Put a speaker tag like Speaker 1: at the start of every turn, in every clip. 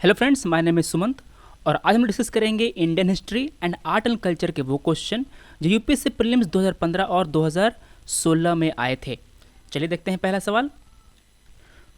Speaker 1: Hello friends, my name is Sumant और आज हम डिस्कस करेंगे Indian history and art and culture के वो क्वेश्चन जो यूपीएससी प्रीलिम्स 2015 और 2016 में आए थे। चलिए देखते हैं पहला सवाल।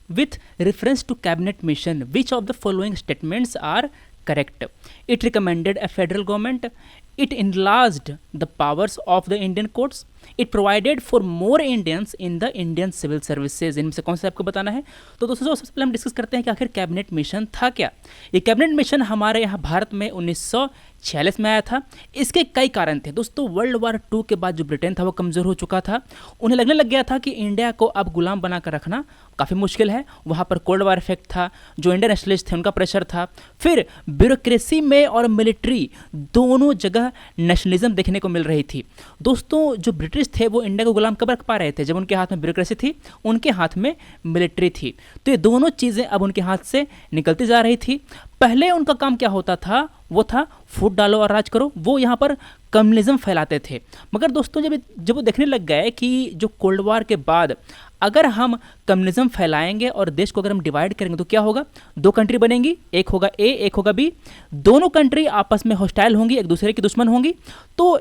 Speaker 1: With reference to cabinet mission which of the following statements are correct? It recommended a federal government, it enlarged the powers of the Indian courts, it provided for more Indians in the Indian civil services। इनमें से कौन सा आपको बताना है? तो दोस्तों सबसे पहले हम डिस्कस करते हैं कि आखिर कैबिनेट मिशन था क्या। ये कैबिनेट मिशन हमारे यहाँ भारत में 1946 में आया था। इसके कई कारण थे दोस्तों। वर्ल्ड वार 2 के बाद जो ब्रिटेन था वो कमज़ोर हो चुका था। उन्हें लगने लग गया था कि इंडिया को अब गुलाम बनाकर रखना काफ़ी मुश्किल है। वहाँ पर कोल्ड वार इफेक्ट था, जो इंडियन नेशनलिस्ट थे उनका प्रेशर था, फिर ब्यूरोक्रेसी में और मिलिट्री दोनों जगह नेशनलिज्म देखने को मिल रही थी। दोस्तों जो ब्रिटिश थे वो इंडिया को गुलाम कब रख पा रहे थे? जब उनके हाथ में ब्यूरोक्रेसी थी, उनके हाथ में मिलिट्री थी। तो ये दोनों चीज़ें अब उनके हाथ से निकलती जा रही थी। पहले उनका काम क्या होता था? वो था फूट डालो और राज करो। वो यहाँ पर कम्युनिज्म फैलाते थे। मगर दोस्तों जब वो देखने लग गए कि जो कोल्ड वार के बाद अगर हम कम्युनिज्म फैलाएंगे और देश को अगर हम डिवाइड करेंगे तो क्या होगा? दो कंट्री बनेंगी, एक होगा ए, एक होगा बी। दोनों कंट्री आपस में हॉस्टाइल होंगी, एक दूसरे की दुश्मन होंगी। तो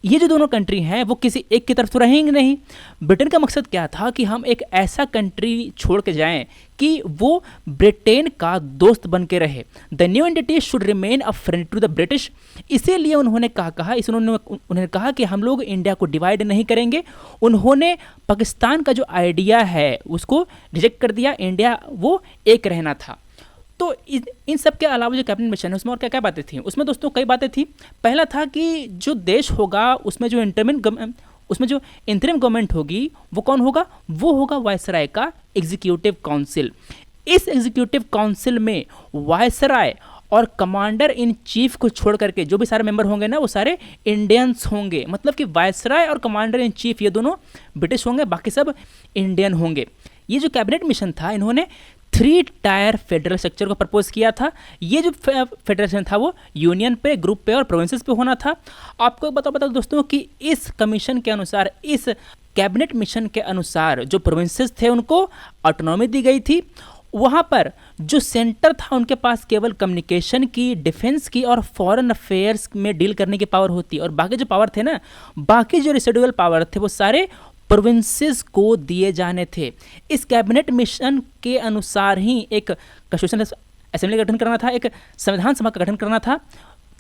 Speaker 1: ये जो दोनों कंट्री हैं वो किसी एक की तरफ तो रहेंगे नहीं। ब्रिटेन का मकसद क्या था कि हम एक ऐसा कंट्री छोड़ के जाएं कि वो ब्रिटेन का दोस्त बन के रहे। The new entity should remain a friend to the British. इसीलिए उन्होंने उन्होंने कहा कि हम लोग इंडिया को डिवाइड नहीं करेंगे। उन्होंने पाकिस्तान का जो आइडिया है उसको रिजेक्ट कर दिया। इंडिया वो एक रहना था। तो इन सब के अलावा जो कैबिनेट मिशन है उसमें और क्या क्या बातें थी? उसमें दोस्तों कई बातें थी। पहला था कि जो देश होगा उसमें जो इंटरिम गवर्नमेंट होगी वो कौन होगा? वो होगा वायसराय का एग्जीक्यूटिव काउंसिल। इस एग्जीक्यूटिव काउंसिल में वायसराय और कमांडर इन चीफ को छोड़ करके जो भी सारे मेंबर होंगे ना वो सारे इंडियंस होंगे। मतलब कि वायसराय और कमांडर इन चीफ ये दोनों ब्रिटिश होंगे, बाकी सब इंडियन होंगे। ये जो कैबिनेट मिशन था इन्होंने 3 टायर फेडरल स्ट्रक्चर को प्रपोज किया था। ये जो फेडरेशन था वो यूनियन पे, ग्रुप पे और प्रोविंसेस पे होना था। आपको बता दोस्तों कि इस कमीशन के अनुसार, इस कैबिनेट मिशन के अनुसार जो प्रोविंसेस थे उनको ऑटोनॉमी दी गई थी। वहाँ पर जो सेंटर था उनके पास केवल कम्युनिकेशन की, डिफेंस की और फॉरेन अफेयर्स में डील करने की पावर होती। और बाकी जो पावर थे ना, बाकी जो रेसिडुअल पावर थे वो सारे प्रोविंसेस को दिए जाने थे। इस कैबिनेट मिशन के अनुसार ही एक कॉन्स्टिट्यूशन असेंबली का गठन करना था, एक संविधान सभा का गठन करना था।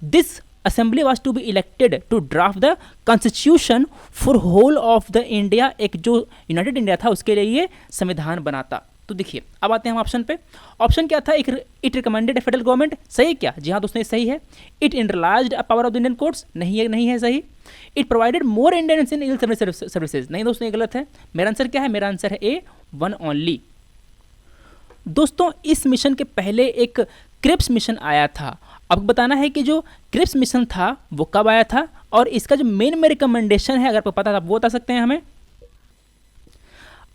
Speaker 1: This assembly was to be elected to draft the constitution for whole of the India. एक जो यूनाइटेड इंडिया था उसके लिए ये संविधान बनाता। तो देखिए अब आते हैं हम ऑप्शन पे। ऑप्शन क्या था? It recommended a federal government. सही क्या? जी हाँ दोस्तों ये सही है। It enlarged a power of the Indian courts. नहीं है सही। It provided more Indians in civil services. नहीं दोस्तों ये गलत है। मेरा आंसर क्या है? मेरा आंसर है ए, वन ओनली। दोस्तों इस मिशन के पहले एक क्रिप्स मिशन आया था। आपको बताना है कि जो क्रिप्स मिशन था वो कब आया था और इसका जो मेन में रिकमेंडेशन है अगर आपको पता था आप वो बता सकते हैं हमें।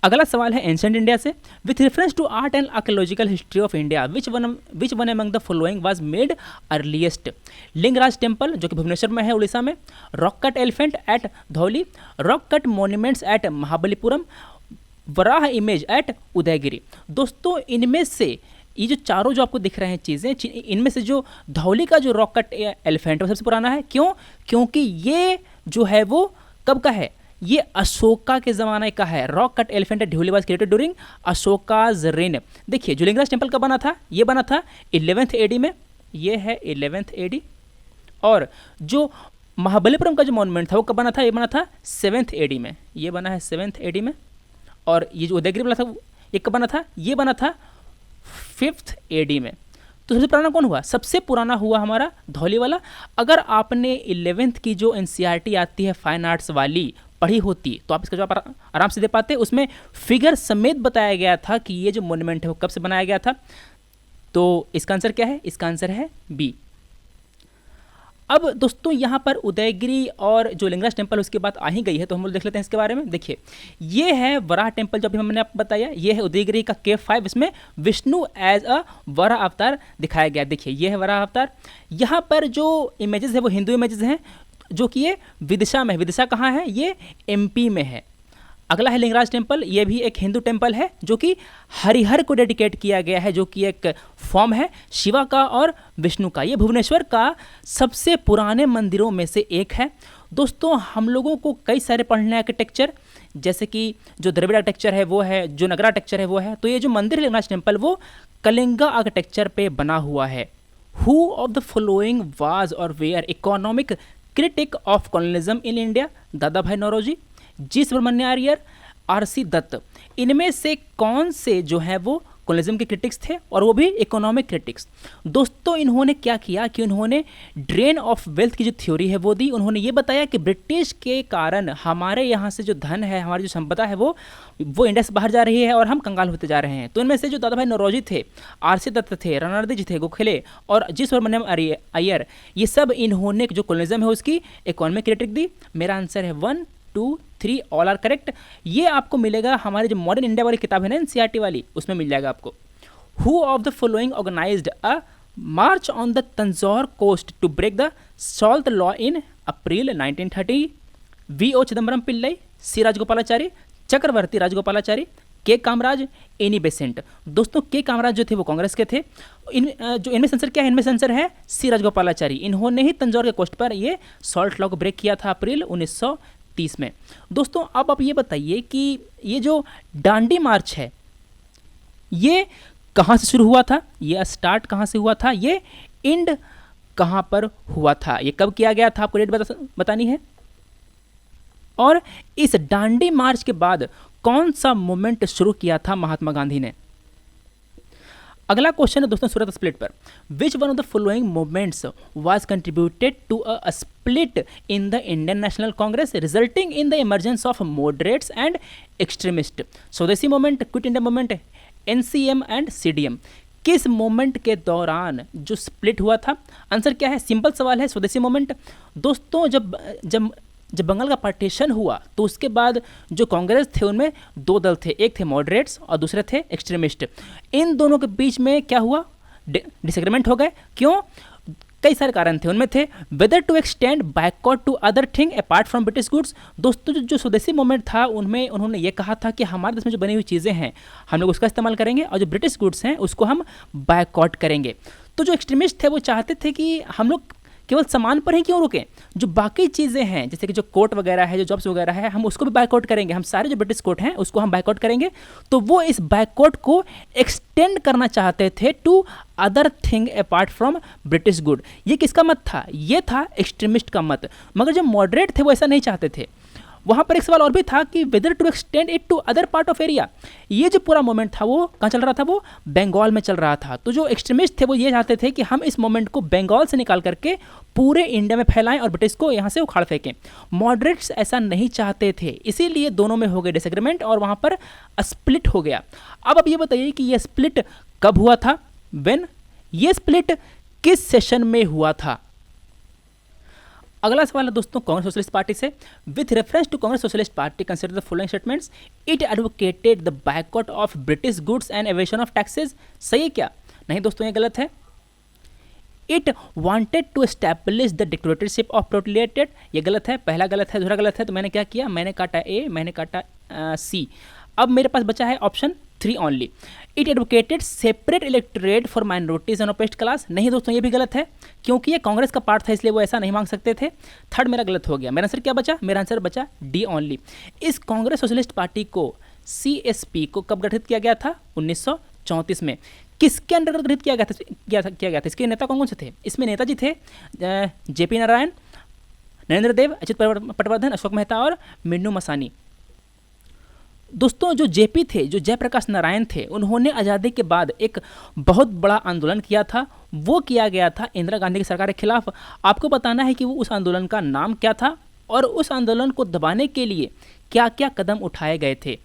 Speaker 1: अगला सवाल है एंशिएंट इंडिया से। With reference to art and archaeological history of India which one among the following was made earliest? Lingaraj temple जो कि भुवनेश्वर में है उड़ीसा में, rock cut elephant at Dhauli, rock cut monuments at Mahabalipuram, Varaha image at Udayagiri. दोस्तों इनमें से ये जो चारों जो आपको दिख रहे हैं चीज़ें, इनमें से जो धौली का जो रॉक कट एलिफेंट है वो सबसे पुराना है। क्यों? क्योंकि ये जो है वो कब का है? ये अशोका के ज़माने का है। Rock cut elephant Dholi was created during Ashoka's rain. देखिए जो लिंगराज टेम्पल कब बना था? ये बना था 11th AD में। ये है 11th AD। और जो महाबलीपुरम का जो मॉन्यूमेंट था वो कब बना था? ये बना था 7th AD में। ये बना है 7th AD में। और ये जो उदयगिरी वाला था ये कब बना था? ये बना था 5th AD में। तो सबसे पुराना कौन हुआ? सबसे पुराना हुआ हमारा धौली वाला। अगर आपने 11th की जो NCERT आती है फाइन आर्ट्स वाली पढ़ी होती तो आप इसका जवाब आराम से दे पाते। उसमें फिगर समेत बताया गया था कि ये जो मॉन्यूमेंट है वो कब से बनाया गया था। तो इसका आंसर क्या है? इसका आंसर है बी। अब दोस्तों यहाँ पर उदयगिरी और जो लिंगराज टेम्पल उसके बाद आ ही गई है तो हम लोग देख लेते हैं इसके बारे में। देखिए ये है वराह टेम्पल जो अभी हमने आपको बताया। ये है उदयगिरी का केव 5। इसमें विष्णु एज अ वराह अवतार दिखाया गया। देखिए ये है वराह अवतार। यहाँ पर जो इमेजेस है वो हिंदू इमेजेस हैं जो कि ये विदिशा में है। विदिशा कहाँ है? ये MP में है। अगला है लिंगराज टेम्पल, ये भी एक हिंदू टेम्पल है जो कि हरिहर को डेडिकेट किया गया है, जो कि एक फॉर्म है शिवा का और विष्णु का। ये भुवनेश्वर का सबसे पुराने मंदिरों में से एक है। दोस्तों हम लोगों को कई सारे पढ़ने आर्किटेक्चर, जैसे कि जो द्रविड़ आर्किटेक्चर है वो है, जो नगर आर्किटेक्चर है वो है, तो ये जो मंदिर है लिंगराज टेम्पल वो कलिंगा आर्किटेक्चर पे बना हुआ है। Who of the following was or where economic critic of colonialism in India? Dadabhai Naoroji, G Subramania Iyer, R C. Dutt. इनमें से कौन से जो है वो कॉलोनिज्म के क्रिटिक्स थे, और वो भी इकोनॉमिक क्रिटिक्स? दोस्तों इन्होंने क्या किया कि उन्होंने ड्रेन ऑफ वेल्थ की जो थ्योरी है वो दी। उन्होंने ये बताया कि ब्रिटिश के कारण हमारे यहाँ से जो धन है, हमारी जो संपदा है वो इंडिया से बाहर जा रही है और हम कंगाल होते जा रहे हैं। तो इनमें से जो दादा भाई नौरोजी थे, आर.सी. दत्त थे, रणनार्दी जी थे, गोखले और जी सुब्रमण्यम अय्यर, ये सब इन्होंने जो कॉलोनिज्म है उसकी इकोनॉमिक क्रिटिक दी। मेरा आंसर है 1, 2, 3 ऑल आर करेक्ट। ये आपको मिलेगा हमारे जो मॉडर्न इंडिया वाली किताब है ना, एनसीईआरटी वाली, उसमें मिल जाएगा आपको। Who of the following organized a march on the Tanjore coast to break the salt law in April 1930? V O. Chidambaram Pillai, C Rajagopalachari, Chakravarti Rajagopalachari, K Kamaraj, Annie Besant. दोस्तों के कामराज जो थे वो कांग्रेस के थे। इनमें सेंसर क्या है? इनमें सेंसर है सी राजगोपालाचारी। इन्होंने ही तंजौर के कोस्ट पर ये सॉल्ट लॉ को ब्रेक किया था अप्रैल 1930 में। दोस्तों अब आप ये बताइए कि ये जो डांडी मार्च है ये कहाँ से शुरू हुआ था, ये स्टार्ट कहाँ से हुआ था, ये एंड कहाँ पर हुआ था, ये कब किया गया था, आपको डेट बतानी है। और इस डांडी मार्च के बाद कौन सा मूवमेंट शुरू किया था महात्मा गांधी ने? अगला क्वेश्चन है दोस्तों सूरत स्प्लिट पर। Which one of the following movements was contributed to a split in the Indian national Congress resulting in the emergence of moderates and extremist? Swadeshi movement, quit India movement, NCM and CDM. किस moment के दौरान जो split हुआ था? Answer क्या है? Simple सवाल है, स्वदेशी मूवमेंट। दोस्तों जब बंगाल का पार्टीशन हुआ तो उसके बाद जो कांग्रेस थे उनमें दो दल थे, एक थे मॉडरेट्स और दूसरे थे एक्सट्रीमिस्ट। इन दोनों के बीच में क्या हुआ? डिसएग्रीमेंट हो गए। क्यों? कई सारे कारण थे, उनमें थे whether to extend boycott to other thing apart from British goods. दोस्तों जो स्वदेशी मूवमेंट था उनमें उन्होंने ये कहा था कि हमारे देश में जो बनी हुई चीज़ें हैं हम लोग उसका इस्तेमाल करेंगे और जो ब्रिटिश गुड्स हैं उसको हम बायकॉट करेंगे। तो जो एक्सट्रीमिस्ट थे वो चाहते थे कि हम लोग केवल सामान पर ही क्यों रुकें, जो बाकी चीज़ें हैं जैसे कि जो कोर्ट वगैरह है, जो जॉब्स वगैरह है, हम उसको भी बायकॉट करेंगे, हम सारे जो ब्रिटिश कोर्ट हैं उसको हम बायकॉट करेंगे। तो वो इस बायकॉट को एक्सटेंड करना चाहते थे to other thing apart from British good. ये किसका मत था? ये था एक्सट्रीमिस्ट का मत। मगर जो मॉडरेट थे वो ऐसा नहीं चाहते थे। वहाँ पर एक सवाल और भी था कि whether to extend it to other part of area. ये जो पूरा मोमेंट था वो कहाँ चल रहा था? वो बंगाल में चल रहा था। तो जो एक्सट्रीमिस्ट थे वो ये चाहते थे कि हम इस मोमेंट को बंगाल से निकाल करके पूरे इंडिया में फैलाएं और ब्रिटिश को यहाँ से उखाड़ फेंकें। मॉडरेट्स ऐसा नहीं चाहते थे, इसीलिए दोनों में हो गए डिसएग्रीमेंट और वहाँ पर स्प्लिट हो गया। अब ये बताइए कि ये स्प्लिट कब हुआ था? व्हेन? ये स्प्लिट किस सेशन में हुआ था? अगला सवाल है दोस्तों कांग्रेस सोशलिस्ट पार्टी से। With reference to Congress socialist party consider the following statements. It advocated the boycott of British goods and evasion of taxes. सही है क्या? नहीं दोस्तों ये गलत है। It wanted to establish the dictatorship of proletariat. ये गलत है, पहला गलत है, दूसरा गलत है। तो मैंने क्या किया? मैंने काटा ए, मैंने काटा सी। अब मेरे पास बचा है option 3 only. It advocated separate electorate for minorities and oppressed class. नहीं दोस्तों ये भी गलत है, क्योंकि ये कांग्रेस का पार्ट था इसलिए वो ऐसा नहीं मांग सकते थे। थर्ड मेरा गलत हो गया। मेरा आंसर क्या बचा? मेरा आंसर बचा डी ओनली। इस कांग्रेस सोशलिस्ट पार्टी को CSP को कब गठित किया गया था? 1934 में। किसके अंतर्गत गठित किया गया था? इसके नेता कौन कौन से थे? इसमें नेताजी थे JP नारायण, नरेंद्र देव, अच्युत पटवर्धन, अशोक मेहता और मिन्नू मसानी। दोस्तों जो JP थे, जो जयप्रकाश नारायण थे, उन्होंने आज़ादी के बाद एक बहुत बड़ा आंदोलन किया था। वो किया गया था इंदिरा गांधी की सरकार के खिलाफ। आपको बताना है कि वो उस आंदोलन का नाम क्या था और उस आंदोलन को दबाने के लिए क्या क्या कदम उठाए गए थे।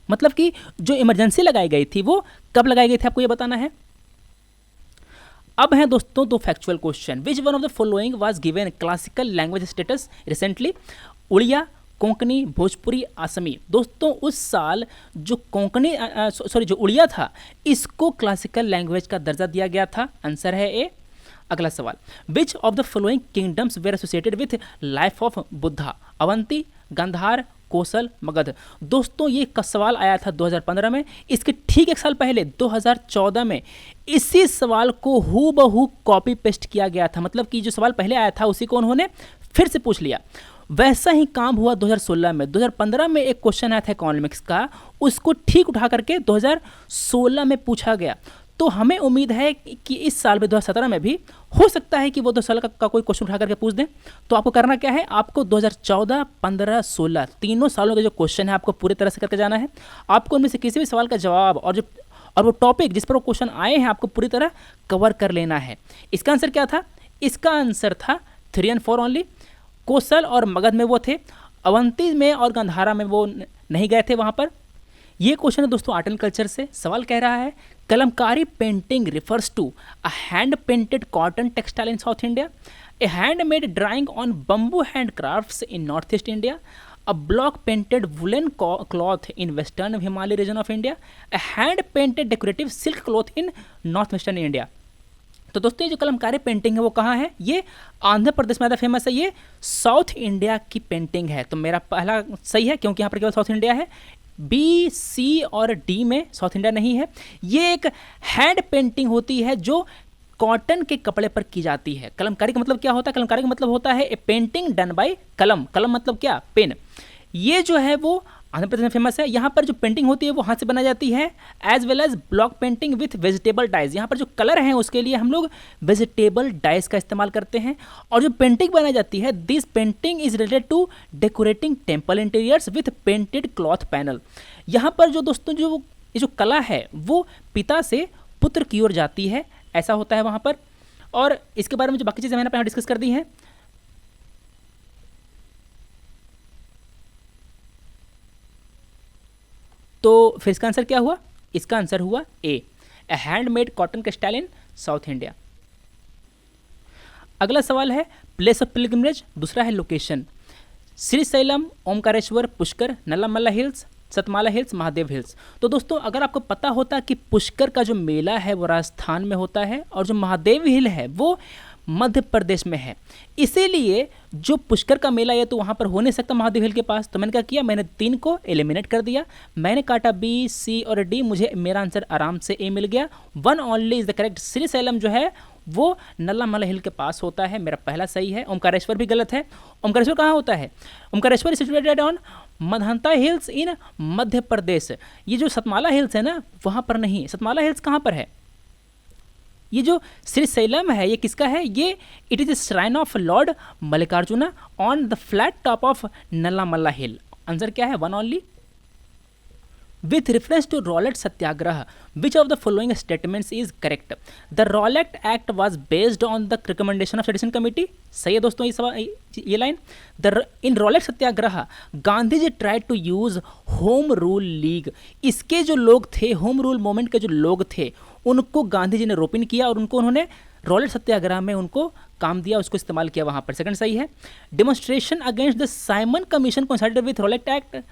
Speaker 1: मतलब कि जो इमरजेंसी लगाई गई थी वो कब लगाई गई थी, आपको ये बताना है। अब हैं दोस्तों दो factual question. Which one of the following was given classical language status recently? Odia, Konkani, Bhojpuri, Assamese. दोस्तों उस साल जो जो उड़िया था इसको क्लासिकल लैंग्वेज का दर्जा दिया गया था। आंसर है ए। अगला सवाल, which of the following kingdoms were associated with life of Buddha? Avanti, Gandhara, Kosala, Magadha. दोस्तों ये सवाल आया था 2015 में, इसके ठीक एक साल पहले 2014 में इसी सवाल को हूबहू कॉपी पेस्ट किया गया था, मतलब कि जो सवाल पहले आया था उसी को उन्होंने फिर से पूछ लिया। वैसा ही काम हुआ 2016 में। 2015 में एक क्वेश्चन आया था इकोनॉमिक्स का, उसको ठीक उठा करके 2016 में पूछा गया। तो हमें उम्मीद है कि इस साल में 2017 में भी हो सकता है कि वो 2 साल का कोई क्वेश्चन उठा करके पूछ दें। तो आपको करना क्या है, आपको 2014, 15, 16 तीनों सालों के जो क्वेश्चन है आपको पूरी तरह से करके जाना है। आपको उनमें से किसी भी सवाल का जवाब और वो टॉपिक जिस पर वो क्वेश्चन आए हैं आपको पूरी तरह कवर कर लेना है। इसका आंसर क्या था? इसका आंसर था 3 और 4 ओनली। कोसल और मगध में वो थे, अवंती में और गंधारा में वो नहीं गए थे वहाँ पर। ये क्वेश्चन है दोस्तों आर्ट एंड कल्चर से। सवाल कह रहा है Kalamkari painting refers to a hand painted cotton textile in south India, a hand made drawing on bamboo hand crafts in north east India, a block painted woolen cloth in western Himalayan region of India, a hand painted decorative silk cloth in northwestern India। तो दोस्तों ये जो Kalamkari painting है वो कहाँ है? ये आंध्र प्रदेश में ज़्यादा फेमस है, ये साउथ इंडिया की पेंटिंग है। तो मेरा पहला सही है क्योंकि यहाँ पर केवल साउथ इंडिया है। बी, सी और डी में साउथ इंडिया नहीं है। ये एक हैंड पेंटिंग होती है जो कॉटन के कपड़े पर की जाती है। कलमकारी का मतलब क्या होता है? कलमकारी का मतलब होता है ए पेंटिंग डन बाय कलम। कलम मतलब क्या? पेन। ये जो है वो आंध्र प्रदेश में फेमस है। यहाँ पर जो पेंटिंग होती है वो हाथ से बनाई जाती है, as well as block painting with vegetable dyes. यहाँ पर जो कलर हैं उसके लिए हम लोग वेजिटेबल डाइज का इस्तेमाल करते हैं। और जो पेंटिंग बनाई जाती है, this painting is related to decorating temple interiors with painted cloth panel. यहाँ पर जो दोस्तों जो ये जो कला है वो पिता से पुत्र की ओर जाती है, ऐसा होता है वहाँ पर। और इसके बारे में जो बाकी चीज़ें मैंने पहले डिस्कस कर दी हैं। तो फिर इसका आंसर क्या हुआ? इसका आंसर हुआ a handmade cotton textile in south India. अगला सवाल है प्लेस ऑफ पिलग्रिमेज, दूसरा है location. Srisailam, Omkareshwar, Pushkar, Nallamala hills, Satmala hills, Mahadev hills. तो दोस्तों अगर आपको पता होता कि पुष्कर का जो मेला है वो राजस्थान में होता है और जो महादेव हिल है वो मध्य प्रदेश में है, इसीलिए जो पुष्कर का मेला है तो वहाँ पर हो नहीं सकता महादेव हिल के पास। तो मैंने क्या किया, मैंने 3 को एलिमिनेट कर दिया। मैंने काटा बी, सी और डी, मुझे मेरा आंसर आराम से ए मिल गया। 1 only is the correct. Srisailam जो है वो नल्लामल्ला हिल के पास होता है, मेरा पहला सही है। ओमकारेश्वर भी गलत है। ओमकारेश्वर कहाँ होता है? Omkareshwar is situated on Mandhata hills in Madhya Pradesh. ये जो सतमाला हिल्स है ना वहाँ पर नहीं। सतमाला हिल्स कहाँ पर है? ये जो श्रीशैलम है ये किसका है? ये it is shrine of lord Mallikarjuna on the flat top of Nallamala hill. Answer क्या है? 1 only. With reference to Rowlatt Satyagraha, which of the following statements is correct? The Rowlatt Act was based on the recommendation of Sedition Committee. सही है दोस्तों ये line. In Rowlatt Satyagraha, Gandhi ji tried to use Home Rule League. इसके जो लोग थे, home rule movement के जो लोग थे, उनको गांधी जी ने रोपिन किया और उनको उन्होंने रॉलेट सत्याग्रह में उनको काम दिया, उसको इस्तेमाल किया वहाँ पर। सेकंड सही है। Demonstration against the Simon commission coincided with Rowlatt act.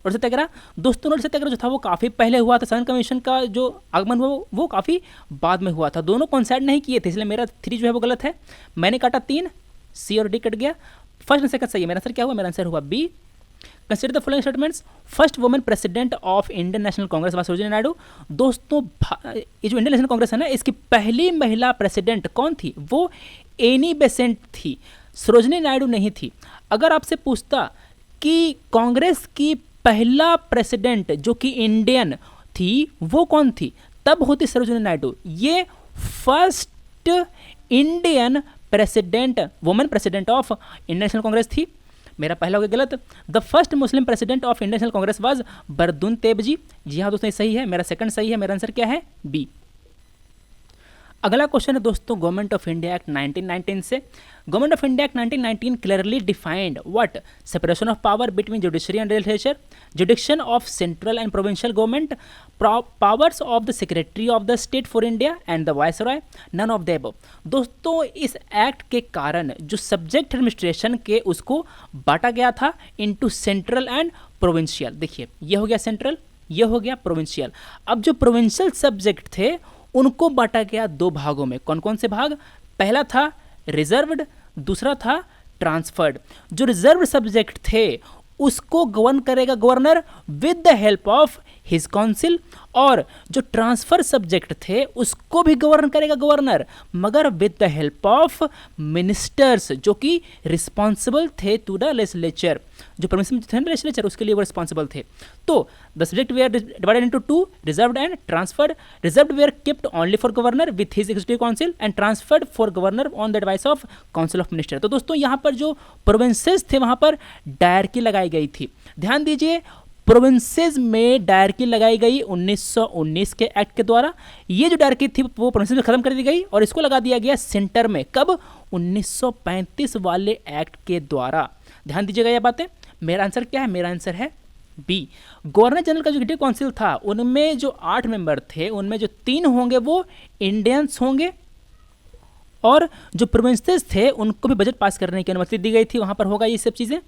Speaker 1: और सत्याग्रह दोस्तों, रोड सत्याग्रह जो था वो काफ़ी पहले हुआ था। साइमन कमीशन का जो आगमन हुआ वो काफ़ी बाद में हुआ था। दोनों कोइंसाइड नहीं किए थे, इसलिए मेरा 3 जो है वो गलत है। मैंने काटा 3, सी और डी कट गया। फर्स्ट एंड सेकंड सही है। मेरा आंसर क्या हुआ? मेरा आंसर हुआ B. Consider the following statements. First women president of Indian national Congress was Sarojini Naidu. दोस्तों ये जो इंडियन नेशनल कांग्रेस है ना, इसकी पहली महिला प्रेसिडेंट कौन थी? वो एनी बेसेंट थी, सरोजिनी नायडू नहीं थी। अगर आपसे पूछता कि कांग्रेस की पहला प्रेसिडेंट जो कि इंडियन थी वो कौन थी, तब होती सरोजिनी नायडू। ये first Indian president, women president of Indian national Congress थी। मेरा पहला हो गया गलत। The first Muslim president of Indian national Congress was Badruddin Tyabji. जी हाँ दोस्तों ये सही है। मेरा सेकंड सही है। मेरा आंसर क्या है? बी। अगला क्वेश्चन है दोस्तों गवर्नमेंट ऑफ इंडिया एक्ट 1919 से। Government of India act 1919 clearly defined what? Separation of power between judiciary and legislature, jurisdiction of central and provincial government, powers of the secretary of the state for India and the viceroy, none of the above. दोस्तों इस act के कारण जो subject administration के उसको बांटा गया था इनटू सेंट्रल एंड प्रोविंशियल। देखिए ये हो गया सेंट्रल, ये हो गया प्रोविंशियल। अब जो प्रोविंशियल सब्जेक्ट थे उनको बांटा गया 2 भागों में। कौन कौन से भाग? पहला था रिजर्व्ड, दूसरा था ट्रांसफर्ड। जो रिजर्व सब्जेक्ट थे उसको गवर्न करेगा governor with the help of his council, और जो ट्रांसफर सब्जेक्ट थे उसको भी गवर्न करेगा गवर्नर, मगर with the help of ministers जो कि रिस्पॉन्सिबल थे टू द लेजिस्लेचर, जो परमिशन थे ना लेजिस्लेचर उसके लिए वो रिस्पॉन्सिबल थे। तो the subject were divided into two, reserved and transferred. Reserved were kept only for governor with his executive council, and transferred for governor on the advice of council of minister. तो दोस्तों यहाँ पर जो provinces थे वहाँ पर dyarchy लगाई गई थी। ध्यान दीजिए, प्रोविंसेस में डायरकी लगाई गई 1919 के एक्ट के द्वारा। ये जो डायरकी थी वो प्रोविंसेस में खत्म कर दी गई और इसको लगा दिया गया सेंटर में, कब? 1935 वाले एक्ट के द्वारा। ध्यान दीजिएगा ये बातें। मेरा आंसर क्या है? मेरा आंसर है बी। गवर्नर जनरल का जो एग्जीक्यूटिव काउंसिल था उनमें जो 8 मेंबर थे उनमें जो 3 होंगे वो इंडियंस होंगे, और जो प्रोविंसेस थे उनको भी बजट पास करने की अनुमति दी गई थी। वहाँ पर होगा ये सब चीज़ें।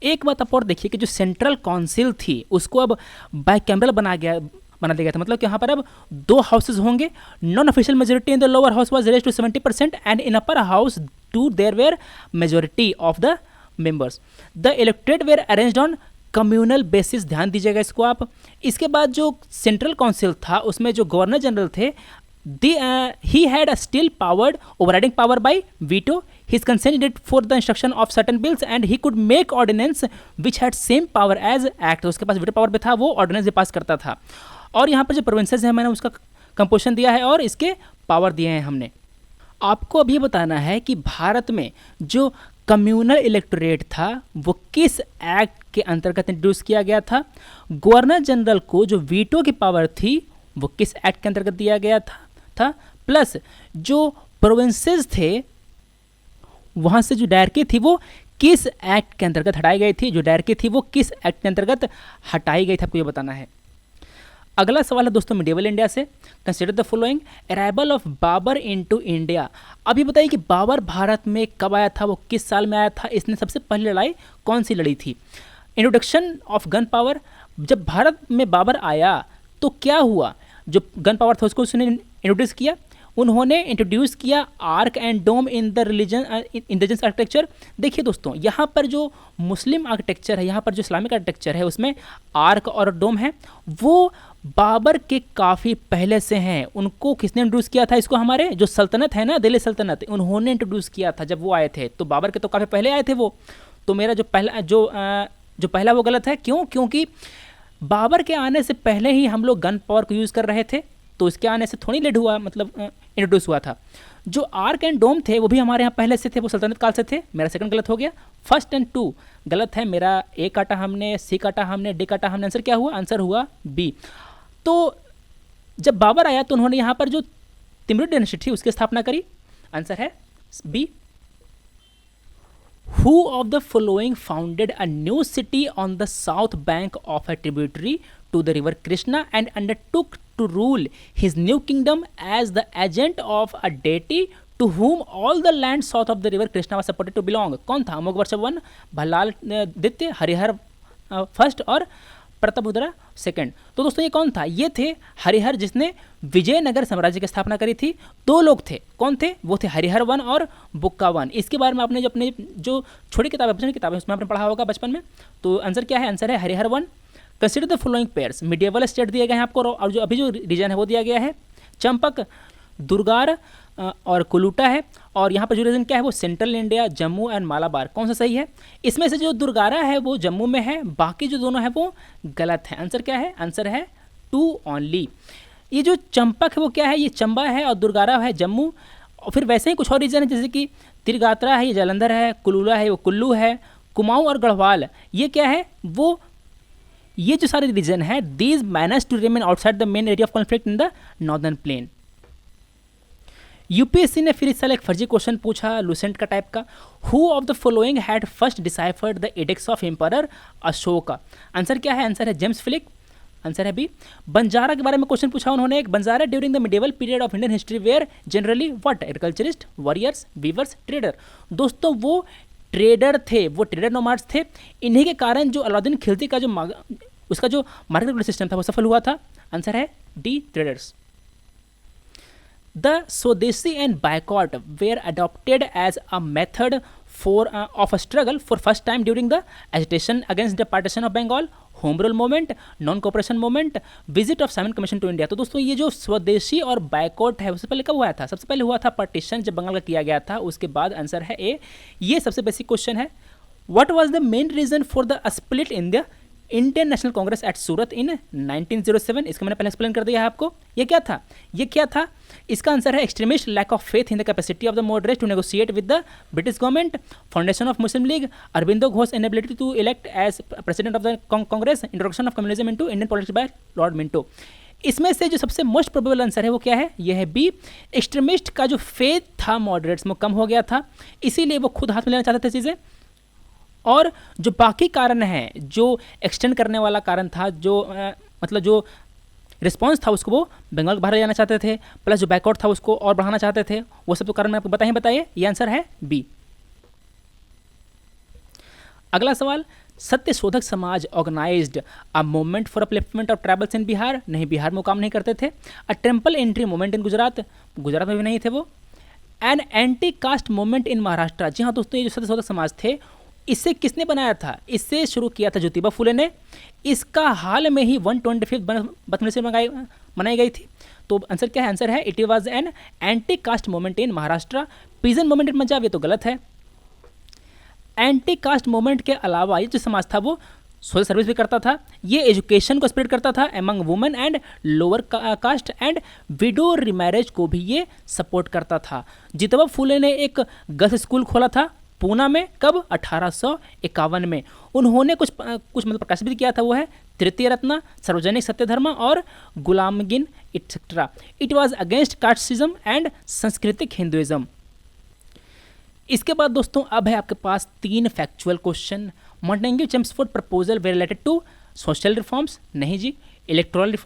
Speaker 1: एक बात आप और देखिए कि जो सेंट्रल काउंसिल थी उसको अब बाइकैमरल बना दिया गया था, मतलब कि यहाँ पर अब 2 हाउसेज होंगे। Non official majority in the lower house was raised to 70% and in upper house to there were majority of the members. The elected were arranged on communal basis. ध्यान दीजिएगा इसको आप। इसके बाद जो सेंट्रल काउंसिल था उसमें जो गवर्नर जनरल थे, he had a still powered overriding power by veto. His consent needed for the instruction of certain bills and he could make ordinance which had same power as act. उसके पास veto power भी था, वो ordinance भी पास करता था। और यहाँ पर जो प्रोविंसेस है मैंने उसका कंपोजिशन दिया है और इसके पावर दिए हैं हमने। आपको अभी बताना है कि भारत में जो कम्युनल इलेक्टोरेट था वो किस एक्ट के अंतर्गत इंट्रोड्यूस किया गया था। गवर्नर जनरल को जो वीटो की पावर थी वो किस एक्ट के अंतर्गत दिया गया था, प्लस जो प्रोविंसेस थे वहां से जो डायरकी थी वो किस एक्ट के अंतर्गत हटाई गई थी, जो डायरकी थी वो किस एक्ट के अंतर्गत हटाई गई थी, आपको ये बताना है। अगला सवाल है दोस्तों मिडिवल इंडिया से। Consider the following. Arrival of Babur into India. अभी बताइए कि बाबर भारत में कब आया था, वो किस साल में आया था, इसने सबसे पहली लड़ाई कौन सी लड़ी थी। Introduction of gun power. जब भारत में बाबर आया तो क्या हुआ, जो गन पावर था उसको उसने इंट्रोड्यूस किया। उन्होंने इंट्रोड्यूस किया arch and dome in the religion indigenous architecture. देखिए दोस्तों यहाँ पर जो मुस्लिम आर्किटेक्चर है, यहाँ पर जो इस्लामिक आर्किटेक्चर है उसमें आर्क और डोम है, वो बाबर के काफ़ी पहले से हैं। उनको किसने इंट्रोड्यूस किया था, इसको हमारे जो सल्तनत है ना, दिल्ली सल्तनत, उन्होंने इंट्रोड्यूस किया था जब वो आए थे। तो बाबर के तो काफ़ी पहले आए थे वो। तो मेरा जो पहला वो गलत है। क्यों? क्योंकि बाबर के आने से पहले ही हम लोग गन पावर को यूज़ कर रहे थे, तो इसके आने से थोड़ी लेट हुआ, मतलब इंट्रोड्यूस हुआ था। जो आर्क एंड डोम थे वो भी हमारे यहाँ पहले से थे, वो सल्तनत काल से थे। मेरा सेकंड गलत हो गया। फर्स्ट एंड 2 गलत है। मेरा ए काटा हमने, सी काटा हमने, डी काटा हमने। आंसर क्या हुआ? आंसर हुआ बी। तो जब बाबर आया तो उन्होंने यहाँ पर जो तिमरुद डायनेस्टी थी उसकी स्थापना करी। आंसर है B. Who of the following founded a new city on the south bank of a tributary to the river Krishna and undertook to rule his new kingdom as the agent of a deity to whom all the land south of the river Krishna was supported to belong? कौन था? अमोघवर्ष 1, भल्लाल द्वितीय, Harihar first और Prataparudra second. तो दोस्तों ये कौन था? ये थे हरिहर, जिसने विजयनगर साम्राज्य की स्थापना करी थी। 2 लोग थे। कौन थे? वो थे हरिहर 1 और बुक्का 1। इसके बारे में आपने जो अपने जो छोटी किताबें उसमें आपने पढ़ा होगा बचपन में। तो आंसर क्या है? आंसर है Harihar 1। Consider the following pairs. Medieval state दिए गए हैं आपको, और जो अभी जो रीजन है वो दिया गया है चंपक, दुर्गार और कुलूटा है। और यहाँ पर जो रीजन क्या है वो central India, Jammu and Malabar. कौन सा सही है? इसमें से जो दुर्गारा है वो जम्मू में है, बाकी जो दोनों है वो गलत है। आंसर क्या है? आंसर है 2 ओनली। ये जो चंपक है वो क्या है? ये चंबा है, और दुर्गारा है जम्मू। और फिर वैसे ही कुछ और रीजन है, जैसे कि तिरगात्रा है, ये जालंधर है, कुलूला है वो कुल्लू है, कुमाऊं और गढ़वाल ये क्या है वो, ये जो सारे रीजन है these manage to remain outside the main area of conflict in the northern plain. UPSC ने फिर इस साल एक फर्जी क्वेश्चन पूछा लूसेंट का टाइप का। Who of the following had first deciphered the edicts of emperor Ashoka? Answer क्या है? आंसर है जेम्स फिलिप। आंसर है बी। बंजारा के बारे में क्वेश्चन पूछा उन्होंने एक। Banjara during the medieval period of Indian history were generally what? Agriculturist, warriors, weavers, trader. दोस्तों वो ट्रेडर थे, वो ट्रेडर नोमाड्स थे। इन्हीं के कारण जो अलाउद्दीन खिलजी का जो उसका जो मार्केट सिस्टम था वो सफल हुआ था। आंसर है D, traders. The Swadeshi and boycott were adopted as a method of a struggle for first time during the agitation against the partition of Bengal, home rule movement, non cooperation movement, visit of Simon commission to India. तो दोस्तों ये जो स्वदेशी और boycott है उससे पहले कब हुआ था? सबसे पहले हुआ था पार्टीशन जब बंगाल का किया गया था, उसके बाद आंसर है ए। ये सबसे बेसिक क्वेश्चन है। What was the main reason for the split in the Indian national Congress at Surat in 1907? इसका मैंने पहले एक्सप्लेन कर दिया है आपको। ये क्या था? ये क्या था? इसका आंसर है extremist, lack of faith in the capacity of the moderates to negotiate with the British government, foundation of Muslim League, Aurobindo Ghosh inability to elect as president of the Congress, introduction of communism into Indian politics by Lord Minto. इसमें से जो सबसे most probable answer है वो क्या है? यह है बी। एक्सट्रीमिस्ट का जो फेथ था मॉडरेट्स में कम हो गया था, इसीलिए वो खुद हाथ में लेना चाहते थे चीज़ें। और जो बाकी कारण है, जो एक्सटेंड करने वाला कारण था, जो मतलब जो रिस्पॉन्स था उसको वो बंगाल बाहर ले जाना चाहते थे, प्लस जो बैकआउट था उसको और बढ़ाना चाहते थे, वो सब तो कारण मैं आपको बताइए। ये आंसर है बी। अगला सवाल, Satya Shodhak Samaj organized a movement for upliftment of tribals in Bihar. नहीं, बिहार में वो काम नहीं करते थे। A temple entry movement in Gujarat, Gujarat में भी नहीं थे वो। An anti caste movement in Maharashtra. जी हाँ दोस्तों, ये जो सत्य शोधक समाज थे इसे किसने बनाया था? इससे शुरू किया था ज्योतिबा फुले ने। इसका हाल में ही 125वीं बर्थ मनाई गई थी। तो आंसर क्या है? आंसर है it was an anti caste movement in Maharashtra. Peasant movement in Punjab, ये तो गलत है। एंटी कास्ट मूवमेंट के अलावा ये जो समाज था वो सोशल सर्विस भी करता था, ये एजुकेशन को स्प्रेड करता था among women and lower caste and widow remarriage को भी ये सपोर्ट करता था। ज्योतिबा फुले ने एक गर्ल्स स्कूल खोला था पूना में, कब? 1851 में। उन्होंने कुछ मतलब प्रकाशित भी किया था, वो है तृतीय रत्न, सार्वजनिक सत्य धर्म और Gulamgiri etcetera. It was against casteism and Sanskritic Hinduism. इसके बाद दोस्तों अब है आपके पास 3 factual question. Montagu Chelmsford proposal were related to social reforms? नहीं जी। Electoral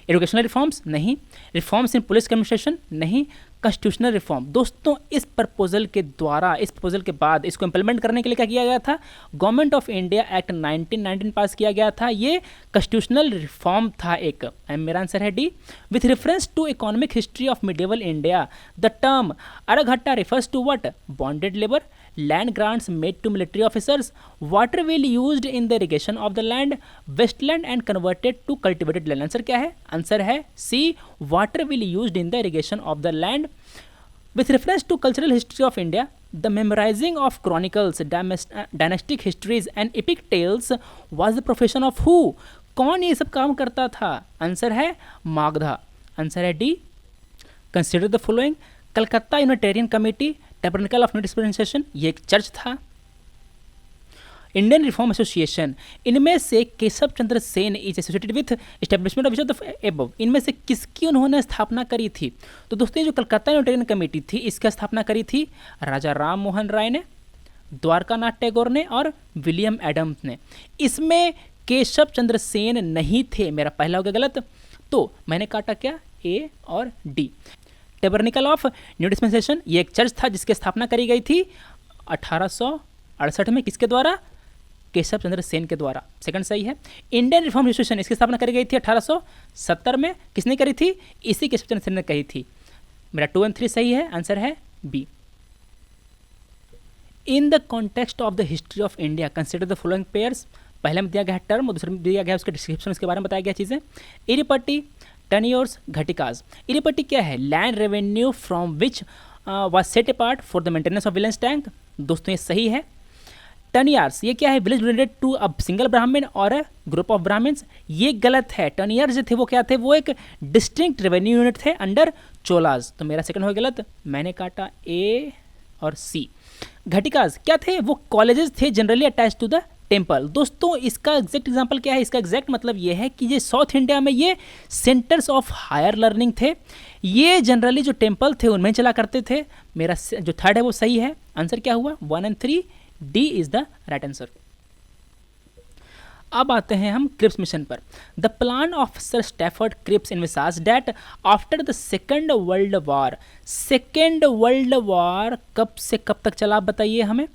Speaker 1: educational reforms? नहीं। Reforms in police administration? नहीं। Constitutional reform? दोस्तों इस प्रपोजल के द्वारा, इस प्रपोजल के बाद इसको इंप्लीमेंट करने के लिए क्या किया गया था? गवर्नमेंट ऑफ इंडिया एक्ट 1919 पास किया गया था। ये कॉन्स्टिट्यूशनल रिफॉर्म था एक। मेरा आंसर है D. With reference to economic history of medieval India the term araghatta refers to what? Bonded labour, land grants made to military officers, water wheel used in the irrigation of the land, wasteland and converted to cultivated land। Answer क्या है? Answer है सी, water wheel used in the irrigation of the land। With reference to cultural history of India, the memorizing of chronicles, dynastic histories and epic tales was the profession of who? कौन ये सब काम करता था? Answer है Magadha. Answer है D. Consider the following. Calcutta unitarian committee, tabernacle of new dispensation, ये एक चर्च था। इंडियन रिफॉर्म एसोसिएशन, इनमें से Keshab Chandra Sen is associated with establishment of which of the above, इनमें से किसकी उन्होंने स्थापना करी थी? तो दोस्तों ये जो कलकत्ता यूनिटेरियन कमेटी थी इसकी स्थापना करी थी राजा राम मोहन राय ने, द्वारकानाथ टैगोर ने और विलियम एडम्स ने। इसमें केशव चंद्र सेन नहीं थे। मेरा पहला हो गया गलत, तो मैंने काटा क्या? ए और D. Tabernacle of new dispensation, ये एक चर्च था जिसकी स्थापना करी गई थी 1868 में। किसके द्वारा? केशव चंद्र सेन के द्वारा। सेकंड सही है। इंडियन रिफॉर्म एसोसिएशन, इसकी स्थापना करी गई थी 1870 में। किसने करी थी? इसी केशव चंद्र सेन ने कही थी। मेरा 2 और 3 सही है। आंसर है B. In the context of the history of India consider the following pairs. पहले में दिया गया है टर्म और दूसरे में दिया गया है उसके डिस्क्रिप्शन, उसके बारे में बताया गया चीज़ें। इरिपट्टी, टनियोर्स, घटिकाज। इरिपट्टी क्या है? Land revenue from which was set apart for the maintenance of villages tank. दोस्तों ये सही है। टनियार्स ये क्या है? Village related to a single Brahmin और अ ग्रुप ऑफ ब्राह्मण्स, ये गलत है। टनियार्स जो थे वो क्या थे? वो एक डिस्टिंक्ट रेवेन्यू यूनिट थे अंडर चोलाज। तो मेरा सेकंड हो गलत, मैंने काटा ए और सी। घटिकाज क्या थे? वो कॉलेजेस थे generally attach to the temple. दोस्तों इसका एग्जैक्ट एग्जांपल क्या है? इसका एग्जैक्ट मतलब ये है कि ये साउथ इंडिया में ये सेंटर्स ऑफ हायर लर्निंग थे। ये जनरली जो टेम्पल थे उनमें चला करते थे। मेरा जो थर्ड है वो सही है। आंसर क्या हुआ? 1 और 3, D is the right answer. अब आते हैं हम क्रिप्स मिशन पर। The plan of sir Stafford Cripps envisaged that after the second world war, second world war कब से कब तक चला आप बताइए हमें।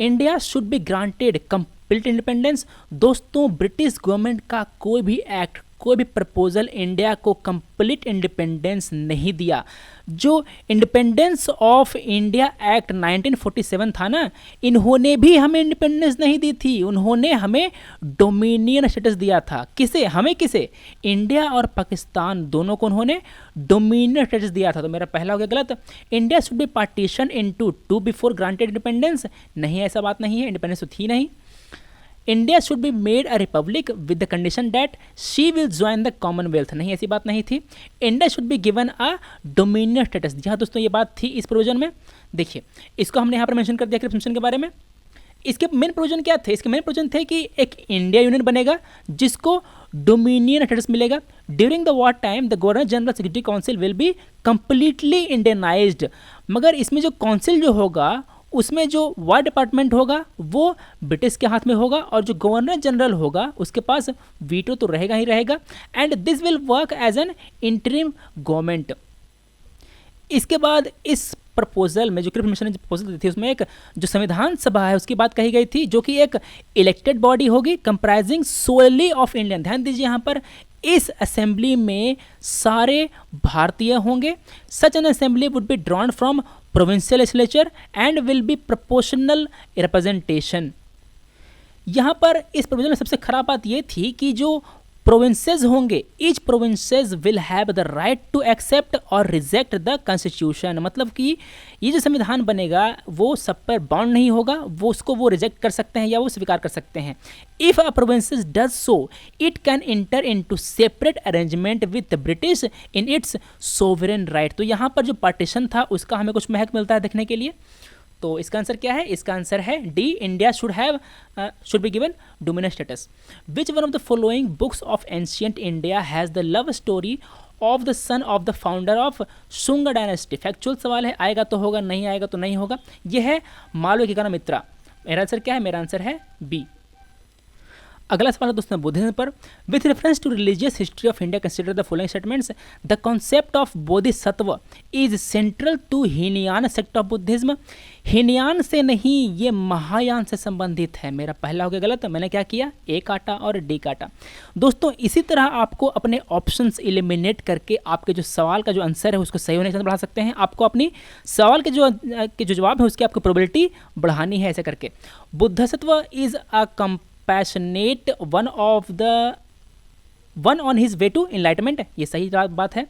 Speaker 1: India should be granted complete independence. दोस्तों ब्रिटिश गवर्नमेंट का कोई भी एक्ट कोई भी प्रपोजल इंडिया को कंप्लीट इंडिपेंडेंस नहीं दिया। जो इंडिपेंडेंस ऑफ इंडिया एक्ट 1947 था ना, इन्होंने भी हमें इंडिपेंडेंस नहीं दी थी, उन्होंने हमें डोमिनियन स्टेटस दिया था। किसे? हमें किसे? इंडिया और पाकिस्तान दोनों को उन्होंने डोमिनियन स्टेटस दिया था। तो मेरा पहला हो गया गलत। India should be partition into two before granted independence, नहीं ऐसा बात नहीं है, इंडिपेंडेंस तो थी नहीं। India should be made a republic with the condition that she will join the commonwealth, नहीं ऐसी बात नहीं थी। India should be given a dominion status, जी हाँ दोस्तों ये बात थी इस प्रोविजन में। देखिए इसको हमने यहाँ पर मेंशन कर दिया क्रिप्शन के बारे में। इसके मेन प्रोविजन क्या थे? इसके मेन प्रोविजन थे कि एक इंडिया यूनियन बनेगा जिसको डोमिनियन स्टेटस मिलेगा। During the war time the governor general security council will be completely Indianised, मगर इसमें जो काउंसिल जो होगा उसमें जो वार डिपार्टमेंट होगा वो ब्रिटिश के हाथ में होगा और जो गवर्नर जनरल होगा उसके पास वीटो तो रहेगा ही रहेगा। And this will work as an interim government. इसके बाद इस प्रपोजल में जो क्रिप्स मिशन ने प्रपोजल दी थी उसमें एक जो संविधान सभा है उसकी बात कही गई थी, जो कि एक इलेक्टेड बॉडी होगी कंप्राइजिंग सोली ऑफ इंडियन। ध्यान दीजिए यहाँ पर इस असेंबली में सारे भारतीय होंगे। Such an assembly would be drawn from provincial legislature and will be proportional representation. यहाँ पर इस प्रोविजन में सबसे खराब बात ये थी कि जो प्रोविंसेस होंगे, each provinces will have the right to accept or reject the constitution, मतलब कि ये जो संविधान बनेगा वो सब पर बाउंड नहीं होगा, वो उसको वो रिजेक्ट कर सकते हैं या वो स्वीकार कर सकते हैं। If a provinces does so it can inter into separate arrangement with British in its sovereign right. तो यहाँ पर जो पार्टीशन था उसका हमें कुछ महक मिलता है देखने के लिए। तो इसका आंसर क्या है? इसका आंसर है D, India should be given dominion status. Which one of the following books of ancient India has the love story of the son of the founder of Shunga dynasty? Factual सवाल है, आएगा तो होगा, नहीं आएगा तो नहीं होगा। यह है मालविकाग्निमित्रा। मेरा आंसर क्या है? मेरा आंसर है बी। अगला सवाल है दोस्तों बुद्धिज्म पर। With reference to religious history of India consider the following statements. The concept of Bodhisattva is central to Hinayana sect of Buddhism. Hinayana से नहीं, ये महायान से संबंधित है। मेरा पहला हो गया गलत। मैंने क्या किया? ए काटा और डी काटा। दोस्तों इसी तरह आपको अपने ऑप्शंस एलिमिनेट करके आपके जो सवाल का जो आंसर है उसको सही होने से बढ़ा सकते हैं। आपको अपनी सवाल के जो जवाब है उसकी आपको प्रोबेबिलिटी बढ़ानी है ऐसे करके। Bodhisattva is a passionate one on his way to enlightenment, ये सही बात है।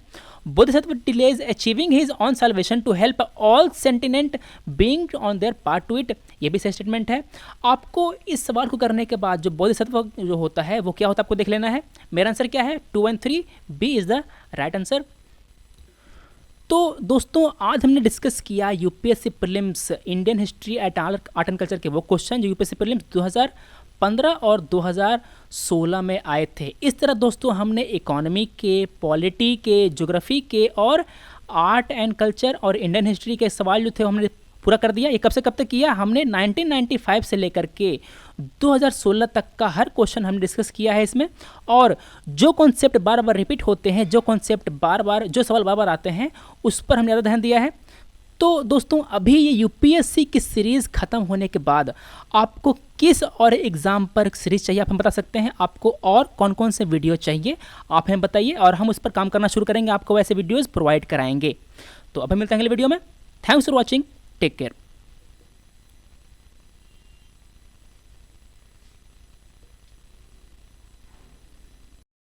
Speaker 1: Bodhisattva delays achieving his own salvation to help all sentient being on their part to it, ये भी सही स्टेटमेंट है। आपको इस सवाल को करने के बाद जो बोधिसत्व जो होता है वो क्या होता है आपको देख लेना है। मेरा आंसर क्या है? 2 and 3, B is the right answer. तो दोस्तों आज हमने डिस्कस किया UPSC prelims Indian history at art and culture के वो क्वेश्चन जो यूपीएससी प्रीलिम्स 2015 और 2016 में आए थे। इस तरह दोस्तों हमने इकोनॉमी के, पॉलिटी के, ज्योग्राफी के और आर्ट एंड कल्चर और इंडियन हिस्ट्री के सवाल जो थे हमने पूरा कर दिया। ये कब से कब तक किया? हमने 1995 से लेकर के 2016 तक का हर क्वेश्चन हमने डिस्कस किया है इसमें। और जो कॉन्सेप्ट बार बार रिपीट होते हैं, जो कॉन्सेप्ट जो सवाल बार बार आते हैं उस पर हमने ज़्यादा ध्यान दिया है। तो दोस्तों अभी ये यूपीएससी की सीरीज़ ख़त्म होने के बाद आपको किस और एग्ज़ाम पर सीरीज़ चाहिए आप हमें बता सकते हैं। आपको और कौन कौन से वीडियो चाहिए आप हमें बताइए और हम उस पर काम करना शुरू करेंगे, आपको वैसे वीडियोज़ प्रोवाइड कराएंगे। तो अब हम मिलते हैं अगले वीडियो में। Thanks for watching, take care.